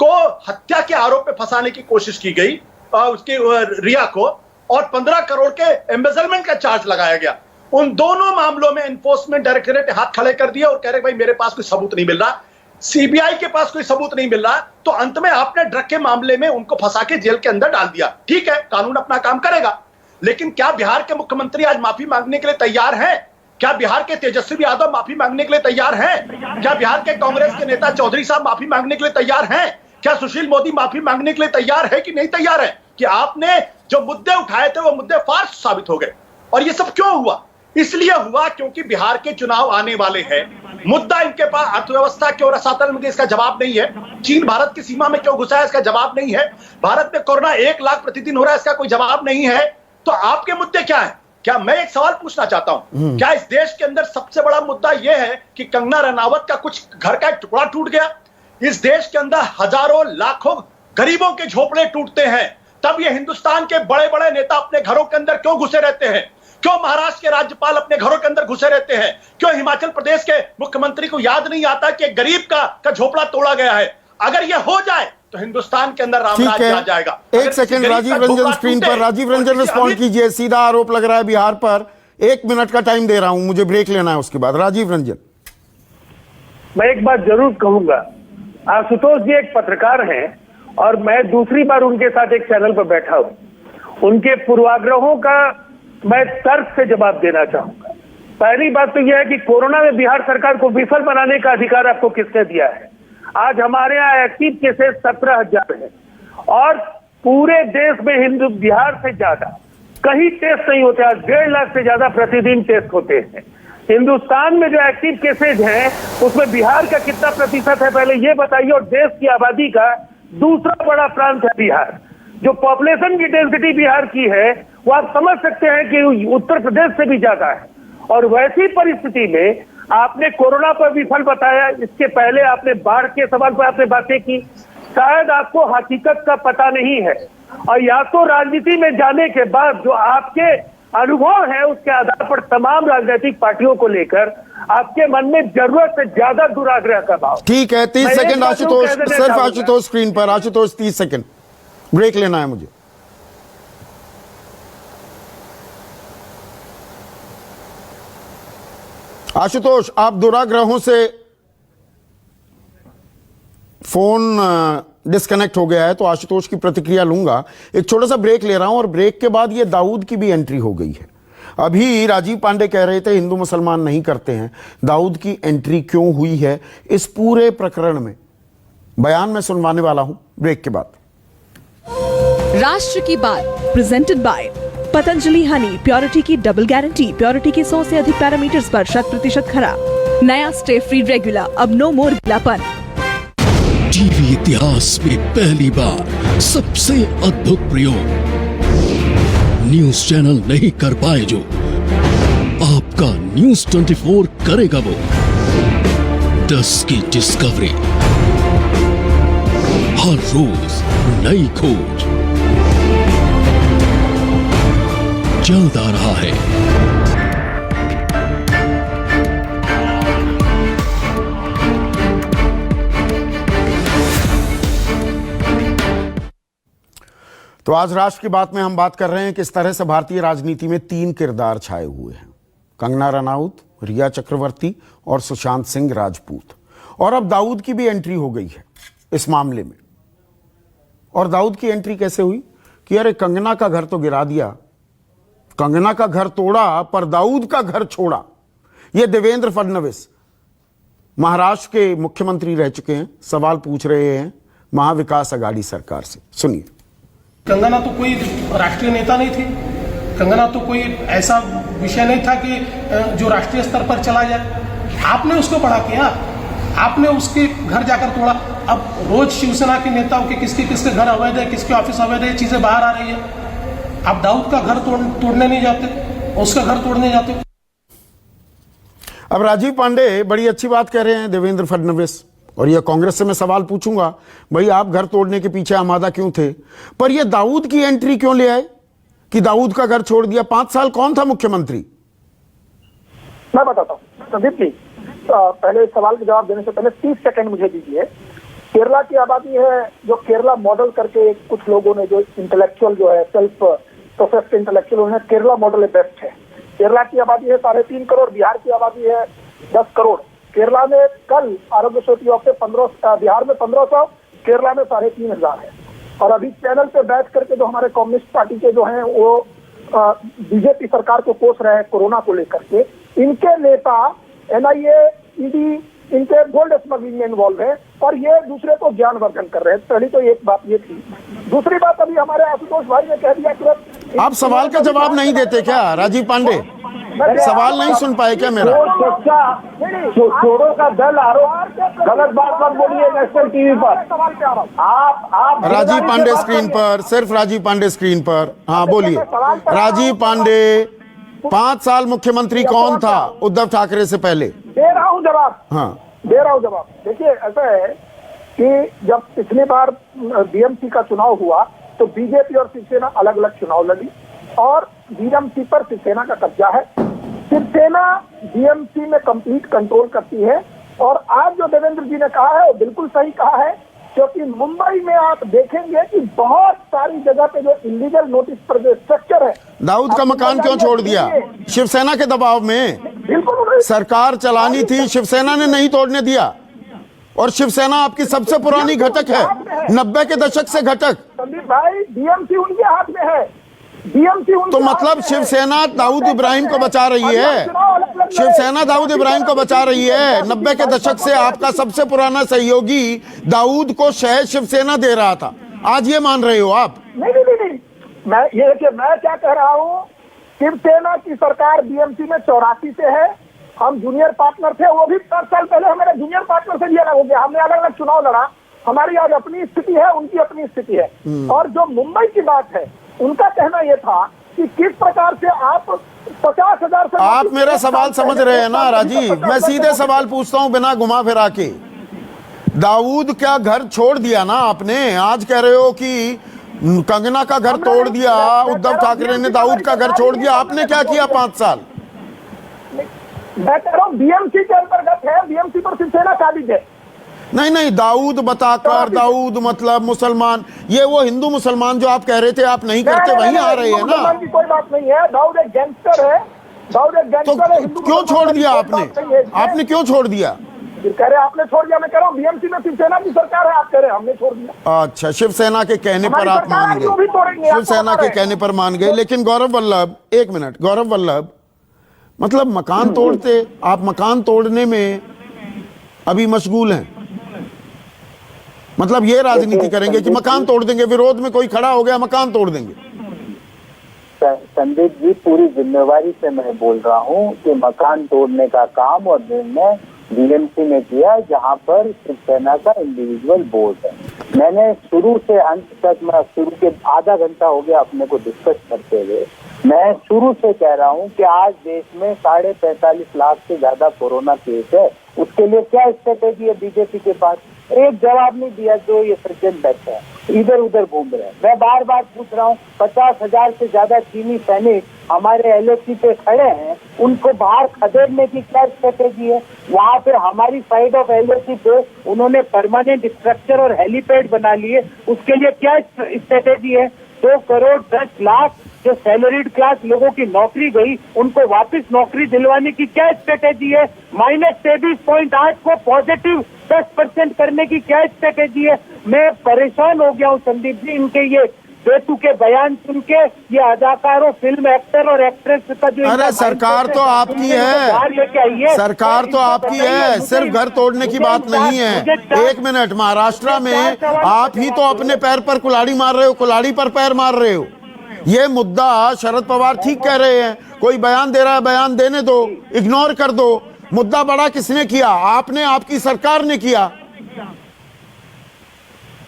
को हत्या के आरोप में फंसाने की कोशिश की गई, उसकी रिया को, और 15 करोड़ के एम्बेजलमेंट का चार्ज लगाया गया। उन दोनों मामलों में एनफोर्समेंट डायरेक्टरेट ने हाथ खड़े कर दिया और कह रहे भाई मेरे पास कोई सबूत नहीं मिल रहा, सीबीआई के पास कोई सबूत नहीं मिल रहा, तो अंत में आपने ड्रग के मामले में उनको फंसा के जेल के अंदर डाल दिया। ठीक है, कानून अपना काम करेगा, लेकिन क्या बिहार के मुख्यमंत्री आज माफी मांगने के लिए तैयार हैं? क्या बिहार के तेजस्वी यादव माफी मांगने के लिए तैयार हैं? क्या बिहार के कांग्रेस के नेता चौधरी साहब माफी मांगने के लिए तैयार हैं? क्या सुशील मोदी माफी मांगने के लिए तैयार है कि नहीं तैयार है? कि आपने जो मुद्दे उठाए थे वो मुद्दे फार्स साबित हो गए। और ये सब क्यों हुआ? इसलिए हुआ क्योंकि बिहार के चुनाव आने वाले हैं। मुद्दा इनके पास अर्थव्यवस्था क्यों रसातल में, इसका जवाब नहीं है। चीन भारत की सीमा में क्यों घुसा है, इसका जवाब नहीं है। भारत में कोरोना 1 लाख प्रतिदिन हो रहा है, इसका कोई जवाब नहीं है। तो आपके मुद्दे क्या है? क्या मैं एक सवाल पूछना चाहता हूं, क्या इस देश के अंदर सबसे बड़ा मुद्दा यह है कि कंगना रनावत का कुछ घर का एक टुकड़ा टूट गया? इस देश के अंदर हजारों लाखों गरीबों के झोपड़े टूटते हैं, तब ये हिंदुस्तान के बड़े बड़े नेता अपने घरों के अंदर क्यों घुसे रहते हैं? क्यों महाराष्ट्र के राज्यपाल अपने घरों के अंदर घुसे रहते हैं? क्यों हिमाचल प्रदेश के मुख्यमंत्री को याद नहीं आता कि एक गरीब का झोपड़ा तोड़ा गया है? अगर यह हो जाए तो हिंदुस्तान के अंदर रामराज्य आ जाएगा। एक सेकंड, राजीव रंजन स्क्रीन पर। राजीव रंजन रिस्पॉन्ड कीजिए, सीधा आरोप लग रहा है बिहार पर। 1 मिनट का टाइम दे रहा हूं, मुझे ब्रेक लेना है उसके बाद। राजीव रंजन। मैं एक बात जरूर कहूंगा, आशुतोष जी एक पत्रकार हैं और मैं दूसरी बार उनके साथ एक चैनल पर बैठा हूं। उनके पूर्वाग्रहों का मैं तर्क से जवाब देना चाहूंगा। पहली बात तो यह है कि कोरोना में बिहार सरकार को विफल बनाने का अधिकार आपको किसने दिया है? आज हमारे यहाँ एक्टिव केसेस 17,000 है और पूरे देश में बिहार से ज्यादा कहीं टेस्ट नहीं होते। आज 1.5 लाख से ज्यादा प्रतिदिन टेस्ट होते हैं। हिंदुस्तान में जो एक्टिव केसेज हैं उसमें बिहार का कितना प्रतिशत है पहले ये बताइए। और देश की आबादी का दूसरा बड़ा प्रांत है बिहार। जो पॉपुलेशन की डेंसिटी बिहार की है वो आप समझ सकते हैं कि उत्तर प्रदेश से भी ज्यादा है। और वैसी परिस्थिति में आपने कोरोना पर विफल बताया। इसके पहले आपने बाढ़ के सवाल पर आपने बातें की। शायद आपको हकीकत का पता नहीं है, और या तो राजनीति में जाने के बाद जो आपके अनुभव है उसके आधार पर तमाम राजनीतिक पार्टियों को लेकर आपके मन में जरूरत से ज्यादा दुराग्रह का भाव। ठीक है, 30 सेकंड आशुतोष, सिर्फ आशुतोष स्क्रीन पर। आशुतोष 30 सेकंड, ब्रेक लेना है मुझे। आशुतोष, आप दुराग्रहों से फोन डिस्कनेक्ट हो गया है तो आशुतोष की प्रतिक्रिया लूंगा। एक छोटा सा ब्रेक ले रहा हूं और ब्रेक के बाद ये दाऊद की भी एंट्री हो गई है। अभी राजीव पांडे कह रहे थे हिंदू मुसलमान नहीं करते हैं, दाऊद की एंट्री क्यों हुई है इस पूरे प्रकरण में बयान मैं सुनवाने वाला हूं ब्रेक के बाद। राष्ट्र की बात presented by Patanjali Honey, purity की डबल गारंटी। प्योरिटी के 100 से अधिक पैरामीटर्स पर 100% खरा। नया स्टे फ्री रेगुलर, अब नो मोर गीलापन। टीवी इतिहास में पहली बार सबसे अद्भुत प्रयोग, न्यूज चैनल नहीं कर पाए जो आपका न्यूज 24 करेगा वो। 10 की डिस्कवरी, हर रोज नई खोज, जल्द आ रहा है। तो आज राष्ट्र की बात में हम बात कर रहे हैं कि इस तरह से भारतीय राजनीति में 3 किरदार छाए हुए हैं: कंगना रनौत, रिया चक्रवर्ती और सुशांत सिंह राजपूत। और अब दाऊद की भी एंट्री हो गई है इस मामले में। और दाऊद की एंट्री कैसे हुई कि अरे कंगना का घर तो गिरा दिया, कंगना का घर तोड़ा पर दाऊद का घर छोड़ा। ये देवेंद्र फडणवीस महाराष्ट्र के मुख्यमंत्री रह चुके हैं, सवाल पूछ रहे हैं महाविकास अघाड़ी सरकार से। सुनिए। कंगना तो कोई राष्ट्रीय नेता नहीं थी, कंगना तो कोई ऐसा विषय नहीं था कि जो राष्ट्रीय स्तर पर चला जाए। आपने उसको बड़ा किया, आपने उसके घर जाकर तोड़ा। अब रोज शिवसेना के नेताओं के किसके किसके घर अवैध है, किसके ऑफिस अवैध है, चीजें बाहर आ रही है। आप दाऊद का घर तोड़ने नहीं जाते, उसका घर तोड़ने जाते। अब राजीव पांडे बड़ी अच्छी बात कह रहे हैं देवेंद्र फडणवीस, और यह कांग्रेस से मैं सवाल पूछूंगा, भाई आप घर तोड़ने के पीछे आमादा क्यों थे, पर यह दाऊद की एंट्री क्यों ले आए कि दाऊद का घर छोड़ दिया? 5 साल कौन था मुख्यमंत्री? मैं बताता हूँ संदीप जी। पहले सवाल का जवाब देने से पहले 30 सेकंड मुझे दीजिए। केरला की आबादी है जो केरला मॉडल करके कुछ लोगों ने, जो इंटेलेक्चुअल जो है, सेल्फ प्रोफेस्ड इंटेलेक्चुअल, उन्हें केरला मॉडल बेस्ट है। केरला की आबादी है 3.5 करोड़, बिहार की आबादी है 10 करोड़। केरला में कल आरोग्य सेतु योग से 1500, बिहार में 1500, केरला में 3500 है। और अभी चैनल पे बैठ करके जो हमारे कम्युनिस्ट पार्टी के जो हैं वो बीजेपी सरकार को कोस रहे हैं कोरोना को लेकर के। इनके नेता NIA, ED इनके गोल्ड स्मगलिंग में इन्वॉल्व है और ये दूसरे को ज्ञानवर्धन कर रहे हैं। पहली तो एक बात ये थी। दूसरी बात, अभी हमारे आशुतोष भाई ने कह दिया कि आप सवाल का जवाब नहीं देते क्या राजीव पांडे? सवाल नहीं सुन पाए क्या मेरा? चोरों का दल आरोप, गलत बात मत बोलिए नेशनल टीवी पर। आप राजीव पांडे स्क्रीन पर, सिर्फ राजीव पांडे स्क्रीन पर। हाँ बोलिए। राजीव पांडे 5 साल मुख्यमंत्री कौन था उद्धव ठाकरे से पहले? दे रहा हूँ जवाब। हाँ दे रहा हूँ जवाब। देखिए ऐसा है कि जब पिछली बार BMC का चुनाव हुआ तो बीजेपी और शिवसेना अलग अलग चुनाव लड़ी और BMC पर शिवसेना का कब्जा है। शिवसेना BMC में कंप्लीट कंट्रोल करती है। और आज जो देवेंद्र जी ने कहा है वो बिल्कुल सही कहा है, क्योंकि मुंबई में आप देखेंगे कि बहुत सारी जगह पे जो इलीगल नोटिस पर जो स्ट्रक्चर है। दाऊद का मकान क्यों छोड़ दिया? शिवसेना के दबाव में। बिल्कुल सरकार चलानी थी, शिवसेना ने नहीं तोड़ने दिया। और शिवसेना आपकी सबसे पुरानी घटक है, 90 के दशक से घटक। संदीप भाई, BMC उनके हाथ में है। BMC तो मतलब शिवसेना दाऊद इब्राहिम को बचा रही है। शिवसेना दाऊद इब्राहिम को बचा रही है। 90 के दशक से आपका सबसे पुराना सहयोगी दाऊद को शहद शिवसेना दे रहा था, आज ये मान रहे हो आप? नहीं। मैं ये देखिए, मैं क्या कह रहा हूँ, शिवसेना की सरकार BMC में 84 से है। हम जूनियर पार्टनर थे, वो भी 10 साल पहले हमारे जूनियर पार्टनर से भी अलग हो गया। हमने अलग अलग चुनाव लड़ा। हमारी आज अपनी स्थिति है, उनकी अपनी स्थिति है। और जो मुंबई की बात है, उनका कहना यह था कि किस प्रकार से आप 50,000 से। आप मेरा सवाल समझ रहे हैं ना राजीव? मैं सीधे सवाल पूछता हूं बिना घुमा फिरा के। दाऊद का घर छोड़ दिया ना आपने, आज कह रहे हो कि कंगना का घर तोड़ दिया, उद्धव ठाकरे ने दाऊद का घर छोड़ दिया। आपने क्या किया 5 साल? मैं कह रहा हूँ BMC के अंतर्गत है, BMC पर शिवसेना काबिज है। नहीं, दाऊद बताकर, दाऊद मतलब मुसलमान, ये वो हिंदू मुसलमान जो आप कह रहे थे आप नहीं करते, वहीं आ रहे हैं ना? कोई बात नहीं है। दाऊद एक गैंगस्टर है। दाऊद एक गैंगस्टर है। तो क्यों छोड़ दिया आपने क्यों छोड़ दिया? कह रहे आपने छोड़ दिया। मैं कह रहा हूँ BMC में शिवसेना की सरकार है, आप कह रहे हमने छोड़ दिया। अच्छा, शिवसेना के कहने पर आप मान गए, शिवसेना के कहने पर मान गए। लेकिन गौरव वल्लभ, 1 मिनट, गौरव वल्लभ, मतलब मकान तोड़ते, आप मकान तोड़ने में अभी मशगूल हैं, मतलब ये राजनीति करेंगे कि मकान तोड़ देंगे, विरोध में कोई खड़ा हो गया मकान तोड़ देंगे? संदीप जी, पूरी जिम्मेवारी से मैं बोल रहा हूँ कि मकान तोड़ने का काम और निर्णय BMC ने किया, जहाँ पर शिवसेना का इंडिविजुअल बोर्ड है। मैंने शुरू से अंत तक, मैं शुरू के आधा घंटा हो गया अपने को डिस्कस करते हुए, मैं शुरू से कह रहा हूँ कि आज देश में 45.5 लाख से ज्यादा कोरोना केस है। उसके लिए क्या स्ट्रेटेजी है बीजेपी के पास? एक जवाब नहीं दिया। जो ये सज्जन बैठे हैं, इधर उधर घूम रहे हैं। मैं बार बार पूछ रहा हूँ, 50,000 से ज्यादा चीनी सैनिक हमारे LAC पे खड़े हैं, उनको बाहर खदेड़ने की क्या स्ट्रेटेजी है? वहाँ पे हमारी साइड ऑफ LAC पे उन्होंने परमानेंट स्ट्रक्चर और हेलीपैड बना लिए, उसके लिए क्या स्ट्रेटेजी है? 2 करोड़ 10 लाख जो सैलरीड क्लास लोगों की नौकरी गई, उनको वापस नौकरी दिलवाने की क्या स्ट्रेटेजी है? -23.8 को पॉजिटिव 10% करने की क्या स्ट्रेटेजी है? मैं परेशान हो गया हूँ संदीप जी, इनके ये बेतुके बयान सुन के। ये अदाकारों, फिल्म एक्टर और एक्ट्रेस का जो अरे सरकार तो आपकी है, सरकार तो आपकी है, सिर्फ घर तोड़ने की बात नहीं है। 1 मिनट, महाराष्ट्र में आप ही तो अपने पैर पर कुल्हाड़ी मार रहे हो, कुल्हाड़ी पर पैर मार रहे हो। ये मुद्दा शरद पवार ठीक कह रहे हैं, कोई बयान दे रहा है, बयान देने दो, इग्नोर कर दो। मुद्दा बड़ा किसने किया? आपने, आपकी सरकार ने किया।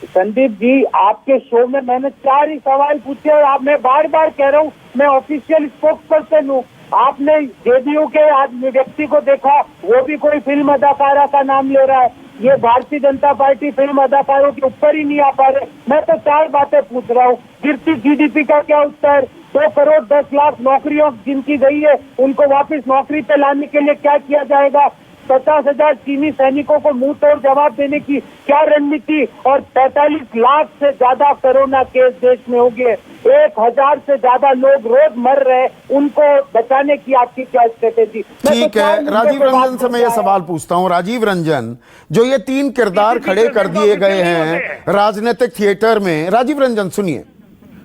संदीप जी, आपके शो में मैंने 4 ही सवाल पूछे और आप, मैं बार बार कह रहा हूँ, मैं ऑफिशियल स्पोक्स पर्सन हूँ। आपने जेडीयू के आदमी व्यक्ति को देखा, वो भी कोई फिल्म अदाकारा का नाम ले रहा है। ये भारतीय जनता पार्टी फिल्म अदाकारों के ऊपर ही नहीं आ पा रहे। मैं तो 4 बातें पूछ रहा हूँ। गिरती जीडीपी का क्या उत्तर? 2 करोड़ 10 लाख नौकरियों जिनकी गई है, उनको वापस नौकरी पे लाने के लिए क्या किया जाएगा? 50,000 चीनी सैनिकों को मुंह तोड़ जवाब देने की क्या रणनीति? और 45 लाख से ज्यादा कोरोना केस देश में हो गए, 1,000 से ज्यादा लोग रोज मर रहे, उनको बचाने की आपकी क्या स्ट्रेटेजी? ठीक है, राजीव रंजन से मैं ये सवाल पूछता हूं। राजीव रंजन, जो ये 3 किरदार खड़े कर दिए गए हैं राजनीतिक थिएटर में, राजीव रंजन सुनिए,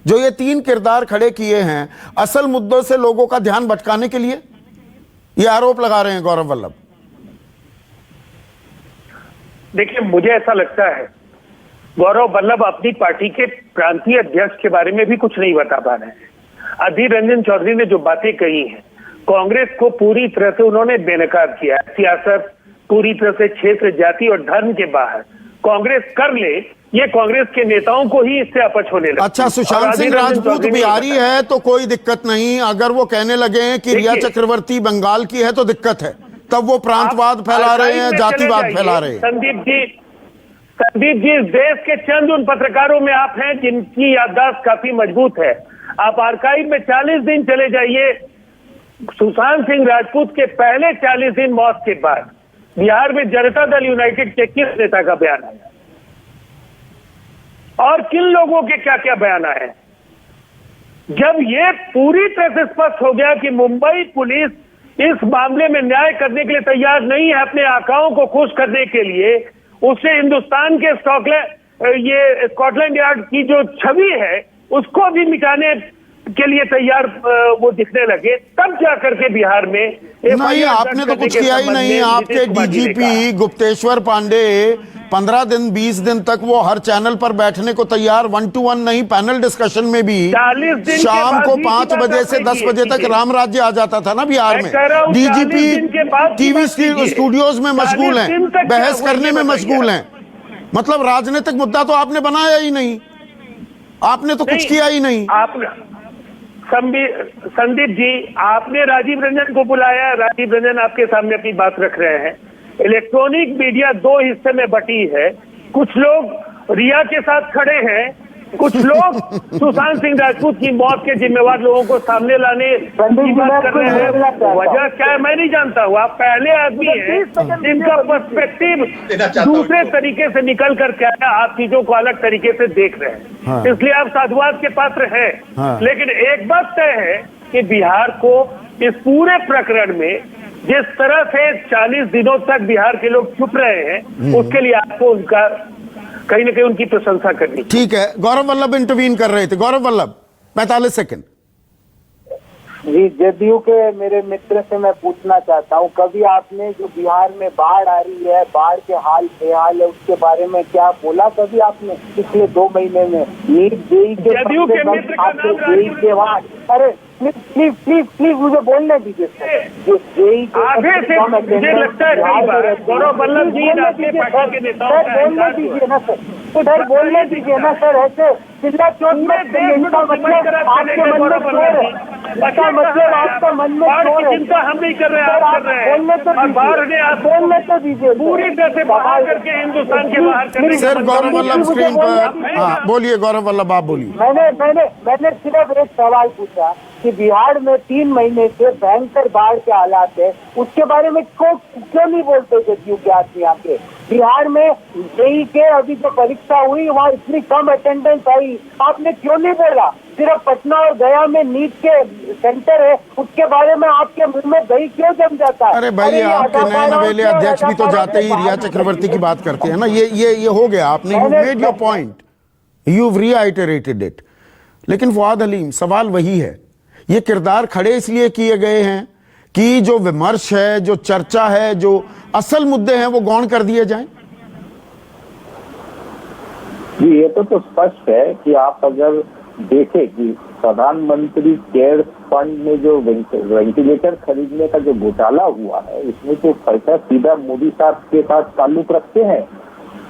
जो ये 3 किरदार खड़े किए हैं असल मुद्दों से लोगों का ध्यान भटकाने के लिए, ये आरोप लगा रहे हैं गौरव वल्लभ। देखिए, मुझे ऐसा लगता है गौरव वल्लभ अपनी पार्टी के प्रांतीय अध्यक्ष के बारे में भी कुछ नहीं बता पा रहे हैं। अधीर रंजन चौधरी ने जो बातें कही हैं, कांग्रेस को पूरी तरह से उन्होंने बेनकाब किया। सियासत पूरी तरह से क्षेत्र, जाति और धर्म के बाहर कांग्रेस कर ले, ये कांग्रेस के नेताओं को ही इससे अपच होने लगा। अच्छा, सुशांत सिंह राजपूत बिहारी है तो कोई दिक्कत नहीं, अगर वो कहने लगे कि रिया चक्रवर्ती बंगाल की है तो दिक्कत है, तब वो प्रांतवाद फैला रहे हैं, जातिवाद फैला रहे हैं। संदीप जी, इस देश के चंद उन पत्रकारों में आप हैं जिनकी याददाश्त काफी मजबूत है। आप आर्काइव में 40 दिन चले जाइए। सुशांत सिंह राजपूत के पहले 40 दिन मौत के बाद बिहार में जनता दल यूनाइटेड के किस नेता का बयान आया और किन लोगों के क्या क्या बयान आए? जब ये पूरी तरह से स्पष्ट हो गया कि मुंबई पुलिस इस मामले में न्याय करने के लिए तैयार नहीं है, अपने आकाओं को खुश करने के लिए उससे हिंदुस्तान के स्कॉटलैंड यार्ड की जो छवि है उसको भी मिटाने के लिए तैयार वो दिखने लगे, तब जाकर के बिहार में नहीं, आपने तो कुछ किया ही नहीं। आपके डीजीपी गुप्तेश्वर पांडे 15 दिन 20 दिन तक वो हर चैनल पर बैठने को तैयार, 1-to-1 नहीं, पैनल डिस्कशन में भी शाम को 5 बजे से 10 बजे तक राम राज्य आ जाता था ना बिहार में। डीजीपी टीवी स्टूडियोज में मशगूल हैं, बहस करने में मशगूल हैं। मतलब राजनीतिक मुद्दा तो आपने बनाया ही नहीं, आपने तो कुछ किया ही नहीं। संदीप जी, आपने राजीव रंजन को बुलाया, राजीव रंजन आपके सामने अपनी बात रख रहे हैं। इलेक्ट्रॉनिक मीडिया 2 हिस्से में बटी है, कुछ लोग रिया के साथ खड़े हैं, कुछ लोग सुशांत सिंह राजपूत की मौत के जिम्मेवार लोगों को सामने लाने की बात कर रहे हैं। वजह क्या है मैं नहीं जानता हूँ। आप पहले आदमी हैं जिनका पर्सपेक्टिव दूसरे तरीके से निकल कर के आया, आप चीजों को अलग तरीके से देख रहे हैं। हाँ। इसलिए आप साधुवाद के पात्र हैं। हाँ। लेकिन एक बात तय है कि बिहार को इस पूरे प्रकरण में जिस तरह से 40 दिनों तक बिहार के लोग चुप रहे हैं, उसके लिए आपको उनका कहीं ना कहीं उनकी प्रशंसा करनी। ठीक है, गौरव वल्लभ इंटरवीन कर रहे थे। गौरव वल्लभ 45 सेकंड। जी, जदयू के मेरे मित्र से मैं पूछना चाहता हूँ, कभी आपने जो बिहार में बाढ़ आ रही है, बाढ़ के हाल बेहाल है, उसके बारे में क्या बोला कभी आपने पिछले 2 महीने में? नीट जेई के बाद, अरे प्लीज मुझे बोलने दीजिए। आगे से मुझे लगता है गौरव वल्लभ जी राष्ट्रीय पार्टी के नेताओं बोलने दीजिए ना सर, बोलने दीजिए ना सर। ऐसे चिल्ला चोट में इनका मतलब आपके मन में शोर है, इसका मतलब आपका मन में शोर है। चिंता हम नहीं कर रहे हैं, आप कर रहे हैं। बोलने तो दीजिए, पूरी तरह से बाहर करके हिंदुस्तान के बाहर करके। सर गौरव वल्लभ स्क्रीन पर, हाँ बोलिए गौरव वल्लभ, आप बोलिए। मैंने सिर्फ एक सवाल पूछा कि बिहार में 3 महीने से भयंकर बाढ़ के हालात है, उसके बारे में क्यों नहीं बोलते जदयू के आदमी आके? बिहार में जेई के अभी जो परीक्षा हुई वहाँ इतनी कम अटेंडेंस आई, आपने क्यों नहीं बोला? सिर्फ पटना और गया में नीट के सेंटर है, उसके बारे में आपके मुंह में दही क्यों जम जाता है? अरे भाई, आपके नए नवेले अध्यक्ष भी तो जाते ही रिया चक्रवर्ती की बात करते हैं ना। ये हो गया, आपने you made your point, you रीआइटरेटेड it. लेकिन फवाद हलीम, सवाल वही है, ये किरदार खड़े इसलिए किए गए हैं कि जो विमर्श है, जो चर्चा है, जो असल मुद्दे हैं वो गौण कर दिए जाएं? जी, ये तो स्पष्ट है कि आप अगर देखें कि प्रधानमंत्री केयर फंड में जो वेंटिलेटर खरीदने का जो घोटाला हुआ है, उसमें तो पैसा सीधा मोदी साहब के साथ ताल्लुक रखते हैं,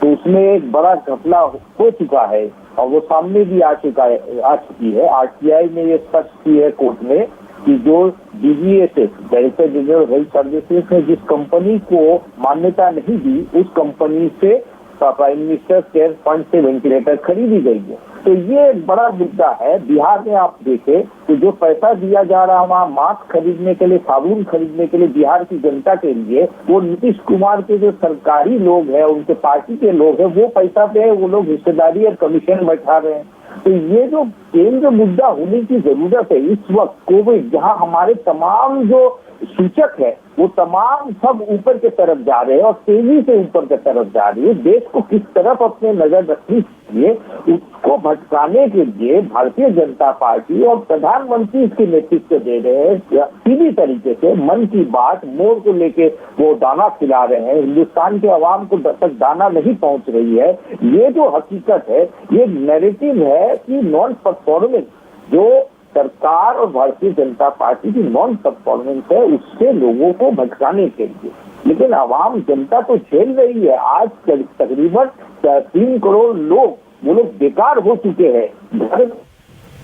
तो उसमें एक बड़ा घपला हो चुका है और वो सामने भी आ चुकी है। आरटीआई ने ये स्पष्ट की है कोर्ट में कि जो डीजीएसएस, डायरेक्टर जनरल हेल्थ सर्विसेज ने जिस कंपनी को मान्यता नहीं दी, उस कंपनी से प्राइम मिनिस्टर केयर फंड से वेंटिलेटर खरीदी गई है। तो ये एक बड़ा मुद्दा है। बिहार में आप देखें तो जो पैसा दिया जा रहा है वहाँ मास्क खरीदने के लिए, साबुन खरीदने के लिए बिहार की जनता के लिए, वो नीतीश कुमार के जो सरकारी लोग हैं, उनके पार्टी के लोग हैं, वो पैसा पे वो लोग हिस्सेदारी और कमीशन बैठा रहे हैं। तो ये जो केंद्र मुद्दा होने की जरूरत है इस वक्त कोविड, जहाँ हमारे तमाम जो सूचक है वो तमाम सब ऊपर के तरफ जा रहे हैं और तेजी से ऊपर के तरफ जा रही है। देश को किस तरफ अपने नजर रखनी चाहिए, उसको भटकाने के लिए भारतीय जनता पार्टी और प्रधानमंत्री इसके नेतृत्व दे रहे हैं। सीधी तरीके से मन की बात मोड़ को लेके वो दाना खिला रहे हैं, हिंदुस्तान के अवाम को तक दाना नहीं पहुंच रही है। ये जो हकीकत है, ये नैरेटिव है कि नॉन परफॉर्मेंस, जो सरकार और भारतीय जनता पार्टी की नॉन परफॉर्मेंस है, उससे लोगों को भटकाने के लिए। लेकिन आवाम जनता तो झेल रही है। आज तकरीबन 3 करोड़ लोग, वो लोग बेकार हो चुके हैं, घर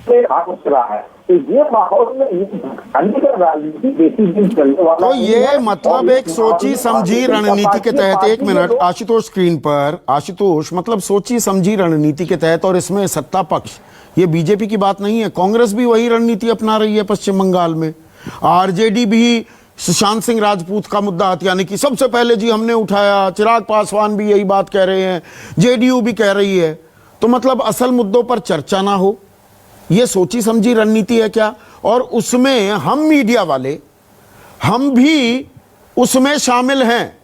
पे घुस रहा है। तो ये माहौल में भटकाने का राजनीति बेसी दिन चलने वाला। तो ये मतलब एक सोची समझी रणनीति के तहत, एक मिनट आशुतोष स्क्रीन पर, आशुतोष, मतलब सोची समझी रणनीति के तहत, और इसमें सत्ता पक्ष, ये बीजेपी की बात नहीं है, कांग्रेस भी वही रणनीति अपना रही है पश्चिम बंगाल में। आरजेडी भी सुशांत सिंह राजपूत का मुद्दा हथियाने की सबसे पहले जी हमने उठाया, चिराग पासवान भी यही बात कह रहे हैं, जेडीयू भी कह रही है। तो मतलब असल मुद्दों पर चर्चा ना हो, ये सोची समझी रणनीति है क्या? और उसमें हम मीडिया वाले, हम भी उसमें शामिल हैं।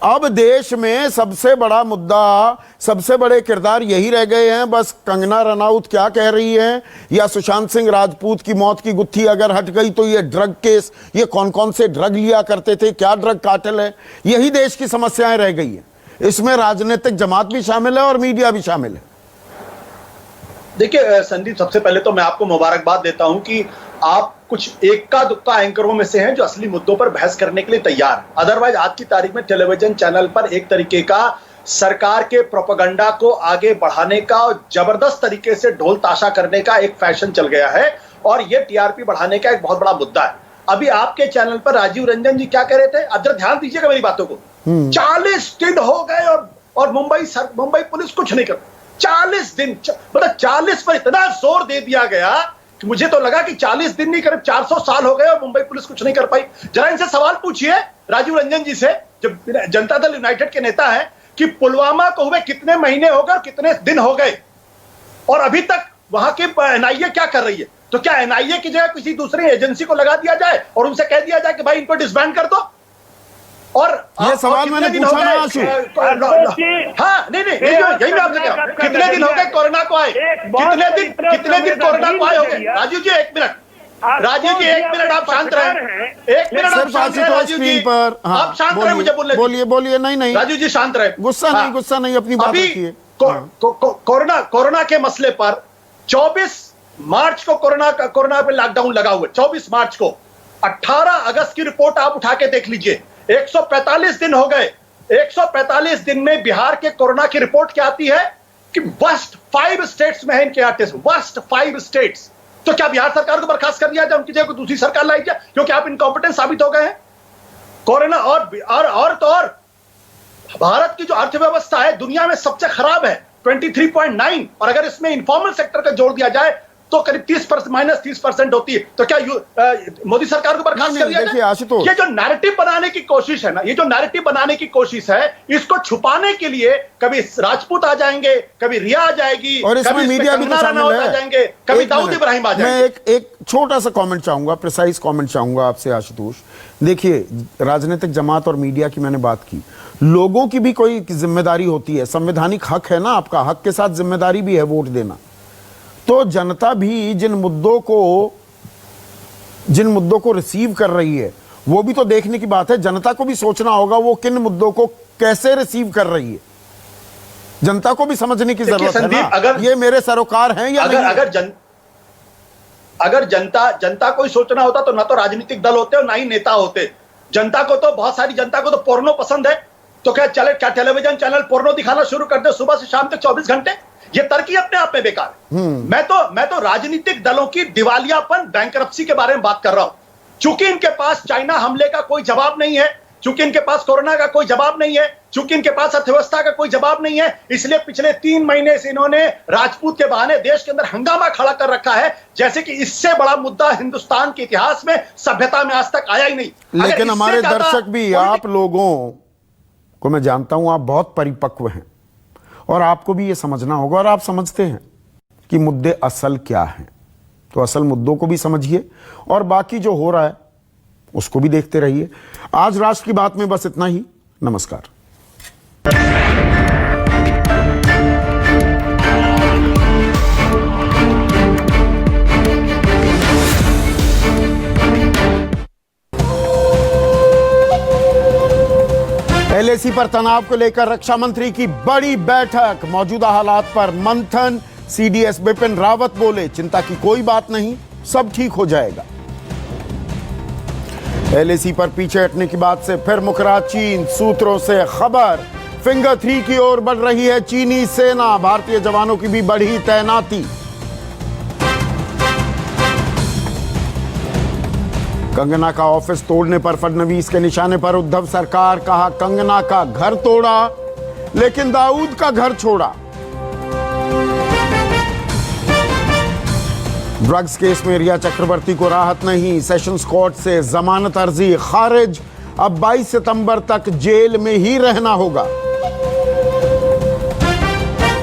अब देश में सबसे बड़ा मुद्दा, सबसे बड़े किरदार यही रह गए हैं, बस कंगना रनौत क्या कह रही है, या सुशांत सिंह राजपूत की मौत की गुत्थी अगर हट गई तो ये ड्रग केस, ये कौन कौन से ड्रग लिया करते थे, क्या ड्रग कार्टेल है, यही देश की समस्याएं रह गई हैं। इसमें राजनीतिक जमात भी शामिल है और मीडिया भी शामिल है। देखिए संदीप, सबसे पहले तो मैं आपको मुबारकबाद देता हूं कि आप कुछ एक्का दुक्का एंकरों में से हैं जो असली मुद्दों पर बहस करने के लिए तैयार। अदरवाइज आज की तारीख में टेलीविजन चैनल पर एक तरीके का सरकार के प्रोपेगेंडा को आगे बढ़ाने का और जबरदस्त तरीके से ढोल ताशा करने का एक फैशन चल गया है, और यह टीआरपी बढ़ाने का एक बहुत बड़ा मुद्दा है। अभी आपके चैनल पर राजीव रंजन जी क्या कह रहे थे, अब जरा ध्यान दीजिएगा मेरी बातों को। 40 दिन हो गए और मुंबई पुलिस कुछ नहीं कर, 40 दिन, मतलब 40 पर इतना जोर दे दिया गया कि मुझे तो लगा कि 40 दिन नहीं, करीब 400 साल हो गए और मुंबई पुलिस कुछ नहीं कर पाई। जरा इनसे सवाल पूछिए राजीव रंजन जी से, जब जनता दल यूनाइटेड के नेता हैं, कि पुलवामा को हुए कितने महीने हो गए और कितने दिन हो गए और अभी तक वहां की एनआईए क्या कर रही है? तो क्या एनआईए की जगह किसी दूसरी एजेंसी को लगा दिया जाए और उनसे कह दिया जाए कि भाई इनको डिसबैंड कर दो? और ये सवाल मैंने पूछा ना आशु। हाँ, नहीं, यही मैं आपसे कह रहा हूं, कितने दिन हो गए कोरोना को आए, कितने दिन कोरोना को आए हो गए? राजीव जी एक मिनट, राजीव जी एक मिनट आप शांत रहे, एक मिनट आप शांत रहे राजीव जी, आप शांत रहे, मुझे बोलिए। नहीं राजीव जी शांत रहे, गुस्सा नहीं, अपनी बात रखिए। कोरोना के मसले पर 24 मार्च को कोरोना पे लॉकडाउन लगा हुआ है, 24 मार्च को। 18 अगस्त की रिपोर्ट आप उठा के देख लीजिए, 145 दिन हो गए। 145 दिन में बिहार के कोरोना की रिपोर्ट क्या आती है कि वर्स्ट 5 स्टेट्स में है इनके आर्टिस्ट, वर्स्ट 5 स्टेट्स। तो क्या बिहार सरकार को बर्खास्त कर दिया जाए, उनकी जगह कोई दूसरी सरकार लाई जाए, क्योंकि आप इनकॉम्पिटेंट साबित हो गए हैं? कोरोना और भारत की जो अर्थव्यवस्था है दुनिया में सबसे खराब है, 23.9, और अगर इसमें इनफॉर्मल सेक्टर का जोड़ दिया जाए तो करीब 30% होती है। तो क्या मोदी सरकार को बर्खास्त कर दिया देखिए जाए? आशुतोष, ये जो नैरेटिव बनाने की कोशिश है ना, ये जो नैरेटिव बनाने की कोशिश है, इसको छुपाने के लिए कभी राजपूत आ जाएंगे, कभी रिया आ जाएगी, और इसमें कभी मीडिया भी तो शामिल आ जाएंगे, कभी एक दाऊद मिनट, इब्राहिम आ मैं जाएंगे। एक छोटा सा कमेंट चाहूंगा, प्रिसाइज कमेंट चाहूंगा आपसे आशुतोष। देखिए, राजनीतिक जमात और मीडिया की मैंने बात की, लोगों की भी कोई जिम्मेदारी होती है, संवैधानिक हक है ना आपका, हक के साथ जिम्मेदारी भी है वोट देना। तो जनता भी जिन मुद्दों को रिसीव कर रही है, वो भी तो देखने की बात है। जनता को भी सोचना होगा वो किन मुद्दों को कैसे रिसीव कर रही है, जनता को भी समझने की जरूरत है ना। ये मेरे सरोकार हैं या नहीं? अगर जनता को ही सोचना होता तो ना तो राजनीतिक दल होते और ना ही नेता होते। जनता को तो, बहुत सारी जनता को तो पोर्नो पसंद है, तो क्या टेलीविजन चैनल पोर्नो दिखाना शुरू कर दे सुबह से शाम तक 24 घंटे? ये तरकीब अपने आप में बेकार है। मैं तो राजनीतिक दलों की दिवालियापन, बैंकरप्सी के बारे में बात कर रहा हूं। चूंकि इनके पास चाइना हमले का कोई जवाब नहीं है, चूंकि इनके पास कोरोना का कोई जवाब नहीं है, चूंकि इनके पास अर्थव्यवस्था का कोई जवाब नहीं है, इसलिए पिछले 3 महीने से इन्होंने राजपूत के बहाने देश के अंदर हंगामा खड़ा कर रखा है, जैसे कि इससे बड़ा मुद्दा हिंदुस्तान के इतिहास में, सभ्यता में आज तक आया ही नहीं। लेकिन हमारे दर्शक भी, आप लोगों को मैं जानता हूं, आप बहुत परिपक्व हैं और आपको भी ये समझना होगा, और आप समझते हैं कि मुद्दे असल क्या हैं। तो असल मुद्दों को भी समझिए और बाकी जो हो रहा है उसको भी देखते रहिए। आज राष्ट्र की बात में बस इतना ही। नमस्कार। एलएसी पर तनाव को लेकर रक्षा मंत्री की बड़ी बैठक, मौजूदा हालात पर मंथन। सीडीएस बिपिन रावत बोले, चिंता की कोई बात नहीं, सब ठीक हो जाएगा। एलएसी पर पीछे हटने की बात से फिर मुकरा चीन, सूत्रों से खबर। फिंगर 3 की ओर बढ़ रही है चीनी सेना, भारतीय जवानों की भी बढ़ी तैनाती। कंगना का ऑफिस तोड़ने पर फडणवीस के निशाने पर उद्धव सरकार, कहा कंगना का घर तोड़ा लेकिन दाऊद का घर छोड़ा। ड्रग्स केस में रिया चक्रवर्ती को राहत नहीं, सेशंस कोर्ट से जमानत अर्जी खारिज, अब 22 सितंबर तक जेल में ही रहना होगा।